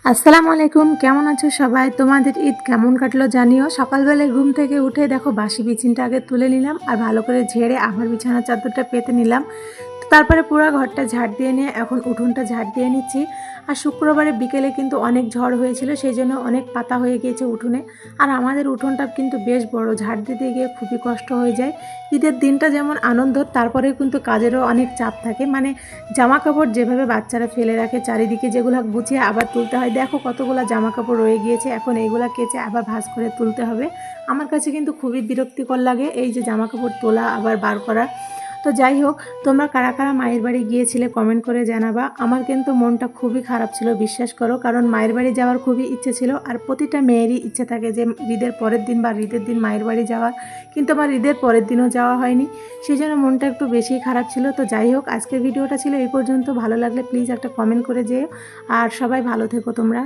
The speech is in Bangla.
আসসালামু আলাইকুম, কেমন আছো সবাই? তোমাদের ঈদ কেমন কাটলো জানিও। সকালবেলায় ঘুম থেকে উঠে দেখো বাসি বিছিনটা আগে তুলে নিলাম আর ভালো করে ঝেড়ে আবার বিছানার চাদরটা পেতে নিলাম। তারপরে পুরো ঘরটা ঝাড় দিয়ে নিয়ে এখন উঠোনটা ঝাড় দিয়ে নিচ্ছি। আর শুক্রবারে বিকেলে কিন্তু অনেক ঝড় হয়েছিল, সেই জন্য অনেক পাতা হয়ে গিয়েছে উঠোনে। আর আমাদের উঠোনটা কিন্তু বেশ বড়, ঝাড় দিতে গিয়ে খুবই কষ্ট হয়ে যায়। ঈদের দিনটা যেমন আনন্দ, তারপরে কিন্তু কাজেরও অনেক চাপ থাকে। মানে জামা কাপড় যেভাবে বাচ্চারা ফেলে রাখে চারিদিকে, যেগুলো গুছিয়ে আবার তুলতে হয়। দেখো কতগুলো জামা কাপড় রয়ে গিয়েছে, এখন এইগুলা কেচে আবার ভাঁজ করে তুলতে হবে। আমার কাছে কিন্তু খুবই বিরক্তিকর লাগে এই যে জামা কাপড় তোলা আবার বার করা। তো যাই হোক, তোমরা কারা কারা মায়ের বাড়ি গিয়েছিলে কমেন্ট করে জানাবা। আমার কিন্তু মনটা খুবই খারাপ ছিল, বিশ্বাস করো, কারণ মায়ের বাড়ি যাওয়ার খুবই ইচ্ছে ছিল। আর প্রতিটা মেয়েরই ইচ্ছে থাকে যে ঈদের পরের দিন বা ঈদের দিন মায়ের বাড়ি যাওয়ার, কিন্তু আমার ঈদের পরের দিনও যাওয়া হয়নি। সেই জন্য মনটা একটু বেশিই খারাপ ছিল। তো যাই হোক, আজকের ভিডিওটা ছিল এই পর্যন্ত। ভালো লাগলে প্লিজ একটা কমেন্ট করে যেও। আর সবাই ভালো থেকো তোমরা।